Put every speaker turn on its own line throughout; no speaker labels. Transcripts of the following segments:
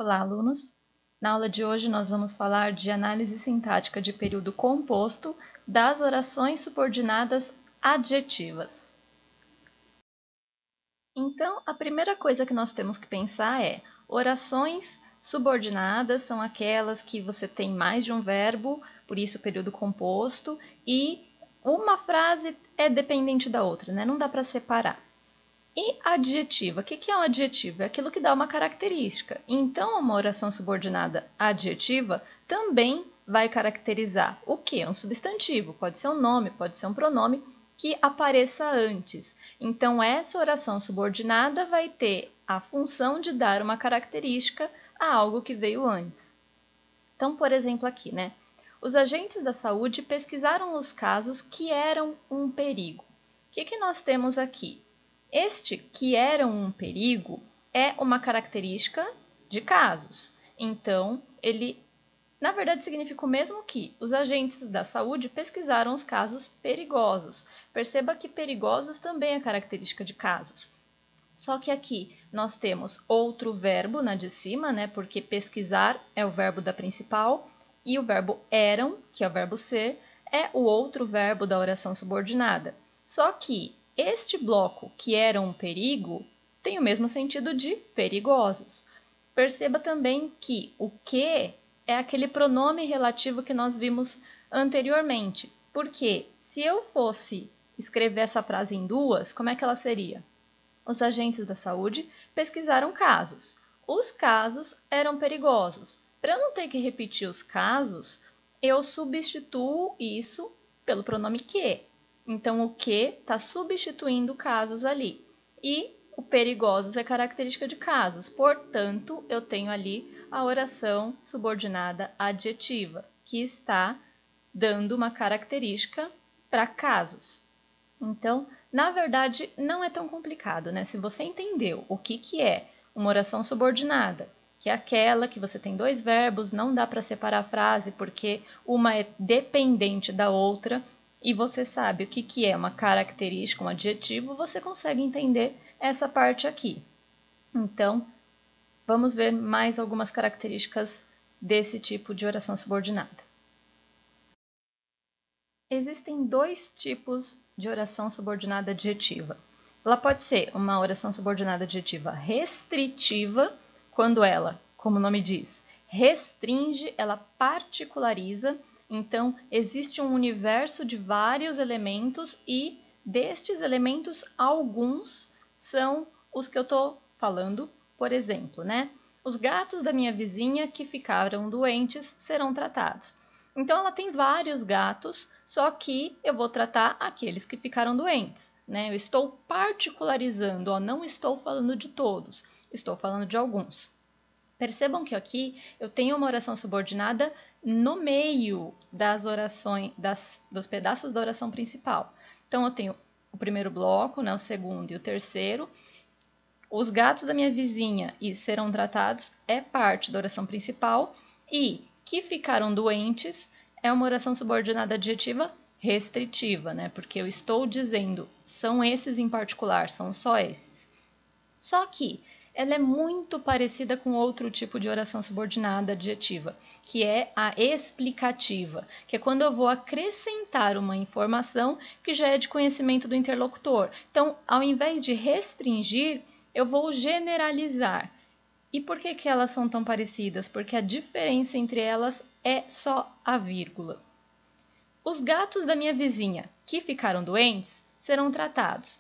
Olá, alunos! Na aula de hoje nós vamos falar de análise sintática de período composto das orações subordinadas adjetivas. Então, a primeira coisa que nós temos que pensar é: orações subordinadas são aquelas que você tem mais de um verbo, por isso período composto, e uma frase é dependente da outra, né? Não dá para separar. E adjetiva, o que é um adjetivo? É aquilo que dá uma característica. Então, uma oração subordinada adjetiva também vai caracterizar o que? Um substantivo, pode ser um nome, pode ser um pronome que apareça antes. Então, essa oração subordinada vai ter a função de dar uma característica a algo que veio antes. Então, por exemplo, aqui, né? Os agentes da saúde pesquisaram os casos que eram um perigo. O que nós temos aqui? Este que era um perigo é uma característica de casos. Então, ele, na verdade, significa o mesmo que os agentes da saúde pesquisaram os casos perigosos. Perceba que perigosos também é característica de casos. Só que aqui nós temos outro verbo na de cima, né? Porque pesquisar é o verbo da principal e o verbo eram, que é o verbo ser, é o outro verbo da oração subordinada. Só que este bloco, que era um perigo, tem o mesmo sentido de perigosos. Perceba também que o que é aquele pronome relativo que nós vimos anteriormente. Porque se eu fosse escrever essa frase em duas, como é que ela seria? Os agentes da saúde pesquisaram casos. Os casos eram perigosos. Para eu não ter que repetir os casos, eu substituo isso pelo pronome que. Então, o que está substituindo casos ali. E o perigosos é característica de casos. Portanto, eu tenho ali a oração subordinada adjetiva, que está dando uma característica para casos. Então, na verdade, não é tão complicado, né? Se você entendeu o que é uma oração subordinada, que é aquela que você tem dois verbos, não dá para separar a frase porque uma é dependente da outra, e você sabe o que é uma característica, um adjetivo, você consegue entender essa parte aqui. Então, vamos ver mais algumas características desse tipo de oração subordinada. Existem dois tipos de oração subordinada adjetiva. Ela pode ser uma oração subordinada adjetiva restritiva, quando ela, como o nome diz, restringe, ela particulariza. Então, existe um universo de vários elementos e destes elementos, alguns são os que eu estou falando, por exemplo, né? Os gatos da minha vizinha que ficaram doentes serão tratados. Então, ela tem vários gatos, só que eu vou tratar aqueles que ficaram doentes, né? Eu estou particularizando, ó, não estou falando de todos, estou falando de alguns. Percebam que aqui eu tenho uma oração subordinada no meio das orações, dos pedaços da oração principal. Então, eu tenho o primeiro bloco, né, o segundo e o terceiro. Os gatos da minha vizinha e serão tratados é parte da oração principal e que ficaram doentes é uma oração subordinada adjetiva restritiva, né? Porque eu estou dizendo, são esses em particular, são só esses. Só que ela é muito parecida com outro tipo de oração subordinada adjetiva, que é a explicativa, que é quando eu vou acrescentar uma informação que já é de conhecimento do interlocutor. Então, ao invés de restringir, eu vou generalizar. E por que elas são tão parecidas? Porque a diferença entre elas é só a vírgula. Os gatos da minha vizinha que ficaram doentes serão tratados.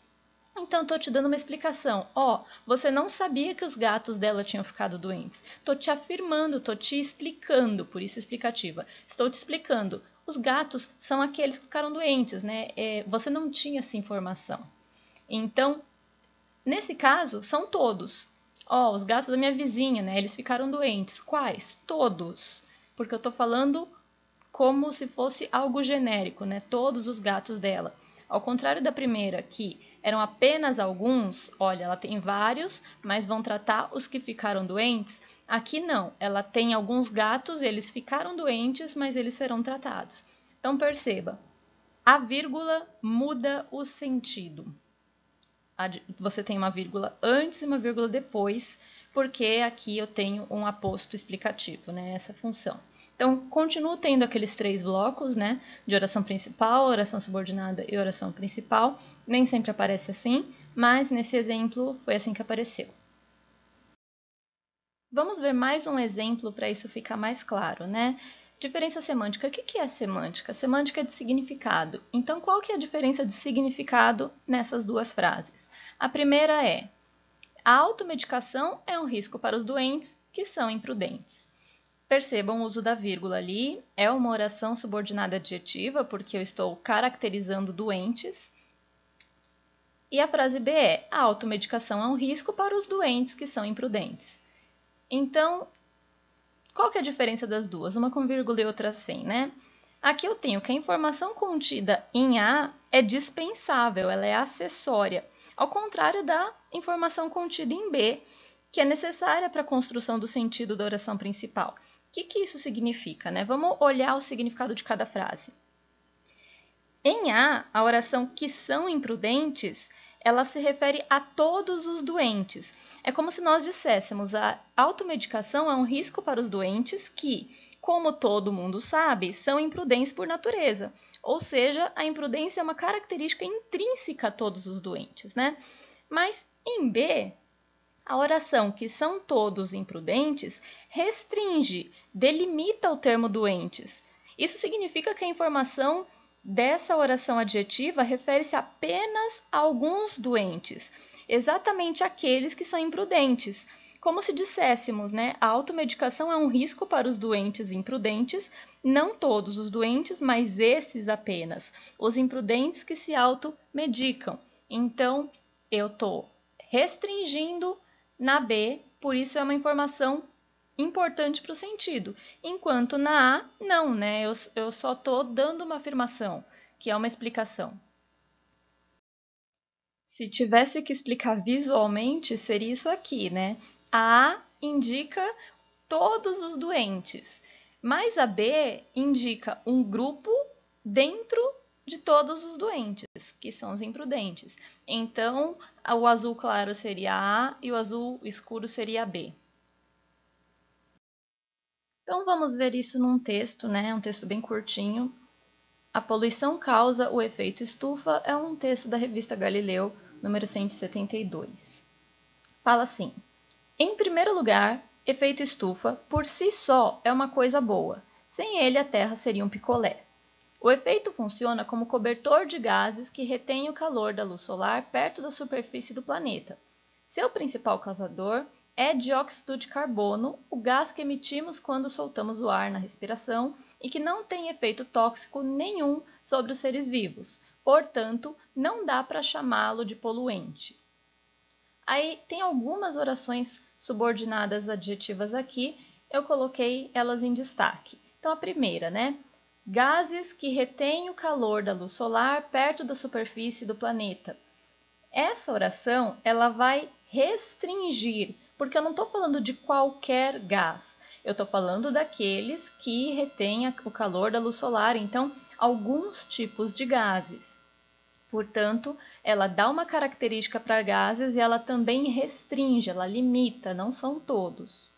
Então, estou te dando uma explicação. Ó, você não sabia que os gatos dela tinham ficado doentes. Estou te afirmando, estou te explicando, por isso explicativa. Estou te explicando. Os gatos são aqueles que ficaram doentes, né? Você não tinha essa informação. Então, nesse caso, são todos. Ó, os gatos da minha vizinha, né? Eles ficaram doentes. Quais? Todos. Porque eu estou falando como se fosse algo genérico, né? Todos os gatos dela. Ao contrário da primeira, que eram apenas alguns, olha, ela tem vários, mas vão tratar os que ficaram doentes. Aqui não, ela tem alguns gatos, eles ficaram doentes, mas eles serão tratados. Então perceba, a vírgula muda o sentido. você tem uma vírgula antes e uma vírgula depois, porque aqui eu tenho um aposto explicativo, né? Essa função. Então, continuo tendo aqueles 3 blocos, né? De oração principal, oração subordinada e oração principal. Nem sempre aparece assim, mas nesse exemplo foi assim que apareceu. Vamos ver mais um exemplo para isso ficar mais claro, né? Diferença semântica. O que é semântica? Semântica é de significado. Então, qual que é a diferença de significado nessas duas frases? A primeira é: a automedicação é um risco para os doentes que são imprudentes. Percebam o uso da vírgula ali, é uma oração subordinada adjetiva, porque eu estou caracterizando doentes. E a frase B é: a automedicação é um risco para os doentes que são imprudentes. Então, qual que é a diferença das duas? Uma com vírgula e outra sem, né? Aqui eu tenho que a informação contida em A é dispensável, ela é acessória, ao contrário da informação contida em B, que é necessária para a construção do sentido da oração principal. O que isso significa, né? Vamos olhar o significado de cada frase. Em A, a oração que são imprudentes, ela se refere a todos os doentes. É como se nós disséssemos: a automedicação é um risco para os doentes que, como todo mundo sabe, são imprudentes por natureza. Ou seja, a imprudência é uma característica intrínseca a todos os doentes, né? Mas em B, a oração que são todos imprudentes restringe, delimita o termo doentes. Isso significa que a informação dessa oração adjetiva refere-se apenas a alguns doentes, exatamente aqueles que são imprudentes. Como se disséssemos, né? A automedicação é um risco para os doentes imprudentes, não todos os doentes, mas esses apenas, os imprudentes que se automedicam. Então, eu estou restringindo na B, por isso é uma informação importante para o sentido, enquanto na A, não, né? Eu só estou dando uma afirmação, que é uma explicação. Se tivesse que explicar visualmente, seria isso aqui, né? A A indica todos os doentes, mas a B indica um grupo dentro de todos os doentes, que são os imprudentes. Então, o azul claro seria A e o azul escuro seria B. Então, vamos ver isso num texto, né? Um texto bem curtinho. A poluição causa o efeito estufa é um texto da revista Galileu, número 172. Fala assim: em primeiro lugar, efeito estufa, por si só, é uma coisa boa. Sem ele, a Terra seria um picolé. O efeito funciona como cobertor de gases que retém o calor da luz solar perto da superfície do planeta. Seu principal causador é dióxido de carbono, o gás que emitimos quando soltamos o ar na respiração e que não tem efeito tóxico nenhum sobre os seres vivos. Portanto, não dá para chamá-lo de poluente. Aí tem algumas orações subordinadas adjetivas aqui, eu coloquei elas em destaque. Então, a primeira, né? Gases que retêm o calor da luz solar perto da superfície do planeta. Essa oração, ela vai restringir, porque eu não estou falando de qualquer gás, eu estou falando daqueles que retêm o calor da luz solar, então, alguns tipos de gases. Portanto, ela dá uma característica para gases e ela também restringe, ela limita, não são todos.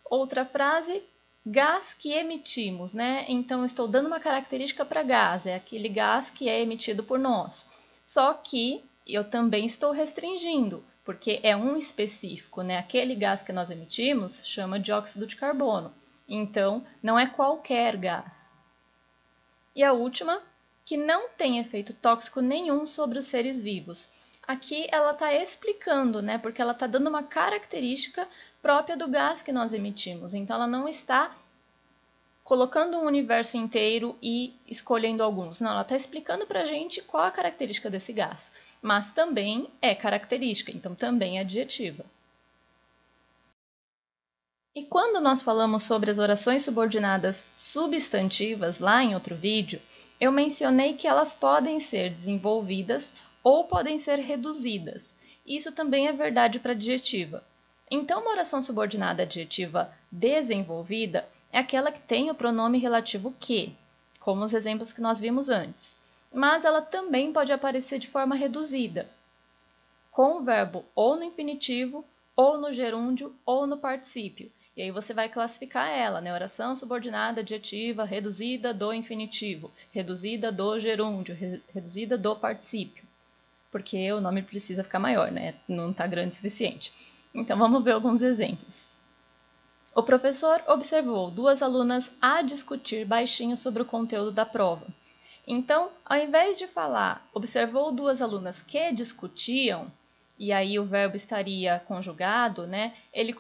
Outra frase, gás que emitimos, né? Então, eu estou dando uma característica para gás, é aquele gás que é emitido por nós. Só que eu também estou restringindo, porque é um específico, né? Aquele gás que nós emitimos chama dióxido de carbono. Então, não é qualquer gás. E a última, que não tem efeito tóxico nenhum sobre os seres vivos. Aqui ela está explicando, né? Porque ela está dando uma característica própria do gás que nós emitimos. Então, ela não está colocando um universo inteiro e escolhendo alguns. Não, ela está explicando para a gente qual a característica desse gás. Mas também é característica, então também é adjetiva. E quando nós falamos sobre as orações subordinadas substantivas, lá em outro vídeo, eu mencionei que elas podem ser desenvolvidas ou podem ser reduzidas. Isso também é verdade para adjetiva. Então, uma oração subordinada adjetiva desenvolvida é aquela que tem o pronome relativo que, como os exemplos que nós vimos antes. Mas ela também pode aparecer de forma reduzida. com o verbo ou no infinitivo, ou no gerúndio, ou no particípio. E aí você vai classificar ela, né? Oração subordinada adjetiva reduzida do infinitivo, reduzida do gerúndio, reduzida do particípio. Porque o nome precisa ficar maior, né? Não está grande o suficiente. Então vamos ver alguns exemplos. O professor observou duas alunas a discutir baixinho sobre o conteúdo da prova. Então, ao invés de falar observou duas alunas que discutiam, e aí o verbo estaria conjugado, né? Ele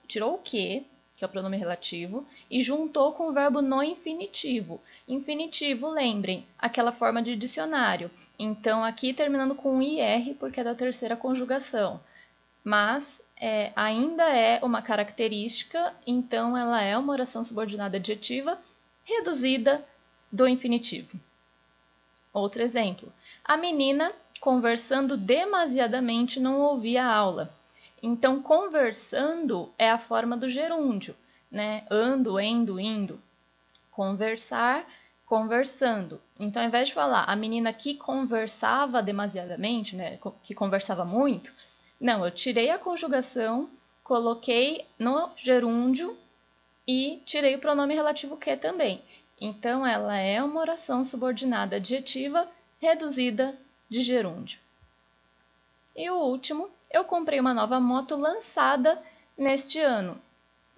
tirou o que é o pronome relativo, e juntou com o verbo no infinitivo. Infinitivo, lembrem, aquela forma de dicionário. Então, aqui terminando com IR, porque é da terceira conjugação. Mas ainda é uma característica, então ela é uma oração subordinada adjetiva reduzida do infinitivo. Outro exemplo. A menina, conversando demasiadamente, não ouvia a aula. Então, conversando é a forma do gerúndio, né? Ando, endo, indo. Conversar, conversando. Então, ao invés de falar a menina que conversava demasiadamente, né? Que conversava muito, não, eu tirei a conjugação, coloquei no gerúndio e tirei o pronome relativo que também. Então, ela é uma oração subordinada adjetiva reduzida de gerúndio. E o último, eu comprei uma nova moto lançada neste ano.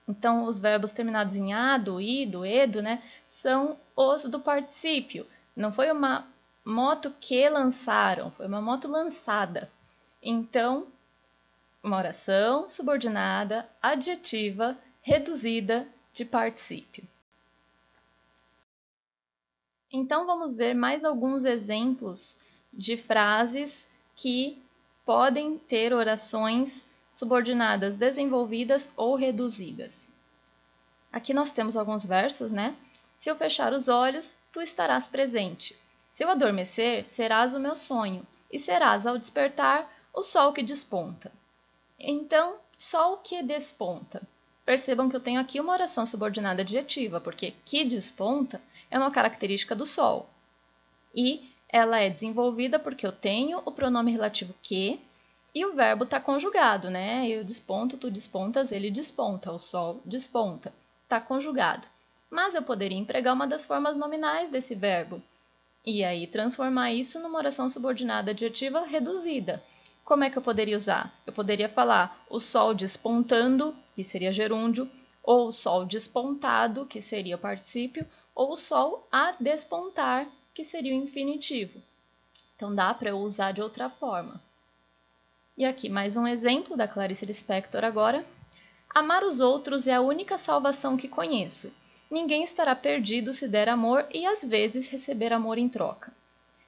Então, os verbos terminados em ado, ido, edo, né, são os do particípio. Não foi uma moto que lançaram, foi uma moto lançada. Então, uma oração subordinada adjetiva reduzida de particípio. Então, vamos ver mais alguns exemplos de frases que podem ter orações subordinadas desenvolvidas ou reduzidas. Aqui nós temos alguns versos, né? Se eu fechar os olhos, tu estarás presente. Se eu adormecer, serás o meu sonho, e serás, ao despertar, o sol que desponta. Então, sol que desponta. Percebam que eu tenho aqui uma oração subordinada adjetiva, porque que desponta é uma característica do sol. E ela é desenvolvida porque eu tenho o pronome relativo que e o verbo está conjugado, né? Eu desponto, tu despontas, ele desponta, o sol desponta. Está conjugado. Mas eu poderia empregar uma das formas nominais desse verbo e aí transformar isso numa oração subordinada adjetiva reduzida. Como é que eu poderia usar? Eu poderia falar o sol despontando, que seria gerúndio, ou o sol despontado, que seria o particípio, ou o sol a despontar, que seria o infinitivo. Então dá para eu usar de outra forma. E aqui mais um exemplo da Clarice Lispector agora. Amar os outros é a única salvação que conheço. Ninguém estará perdido se der amor e às vezes receber amor em troca.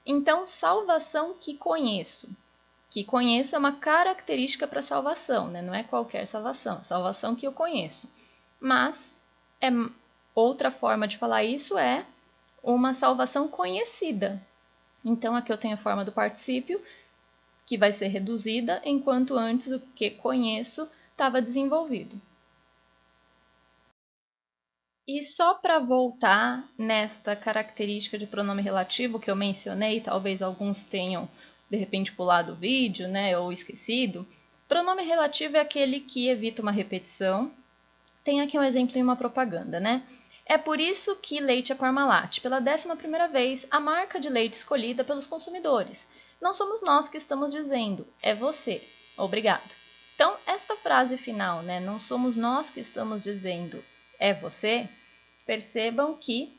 Então, salvação que conheço. Que conheço é uma característica para salvação, né? Não é qualquer salvação, salvação que eu conheço. Mas outra forma de falar isso é uma salvação conhecida. Então, aqui eu tenho a forma do particípio, que vai ser reduzida, enquanto antes o que conheço estava desenvolvido. E só para voltar nesta característica de pronome relativo que eu mencionei, talvez alguns tenham de repente pulado o vídeo, né, ou esquecido. Pronome relativo é aquele que evita uma repetição. Tem aqui um exemplo em uma propaganda, né? É por isso que leite é Parmalat, pela 11ª vez, a marca de leite escolhida pelos consumidores. Não somos nós que estamos dizendo, é você. Obrigado. Então, esta frase final, né? Não somos nós que estamos dizendo, é você. Percebam que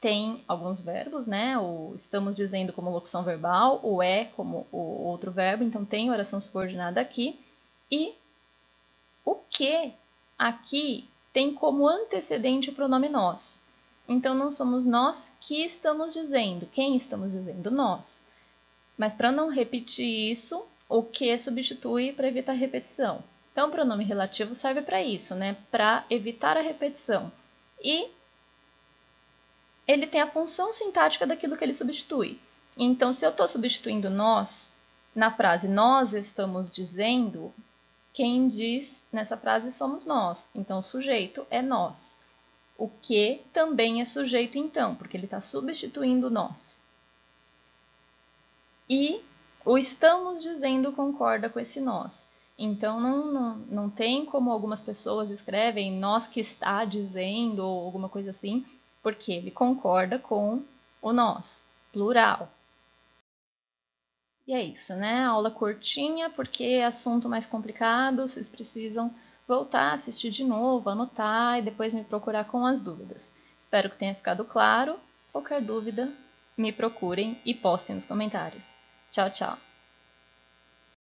tem alguns verbos, né? O estamos dizendo como locução verbal, o é como o outro verbo, então tem oração subordinada aqui. E o que aqui tem como antecedente o pronome nós. Então, não somos nós que estamos dizendo. Quem estamos dizendo? Nós. Mas para não repetir isso, o que substitui para evitar a repetição. Então, o pronome relativo serve para isso, né? Para evitar a repetição. E ele tem a função sintática daquilo que ele substitui. Então, se eu estou substituindo nós, na frase nós estamos dizendo, quem diz nessa frase somos nós. Então, o sujeito é nós. O que também é sujeito, então, porque ele está substituindo nós. E O estamos dizendo concorda com esse nós. Então, não tem como algumas pessoas escrevem nós que está dizendo ou alguma coisa assim, porque ele concorda com o nós, plural. E é isso, né? Aula curtinha, porque é assunto mais complicado, vocês precisam voltar, assistir de novo, anotar e depois me procurar com as dúvidas. Espero que tenha ficado claro. Qualquer dúvida, me procurem e postem nos comentários. Tchau, tchau!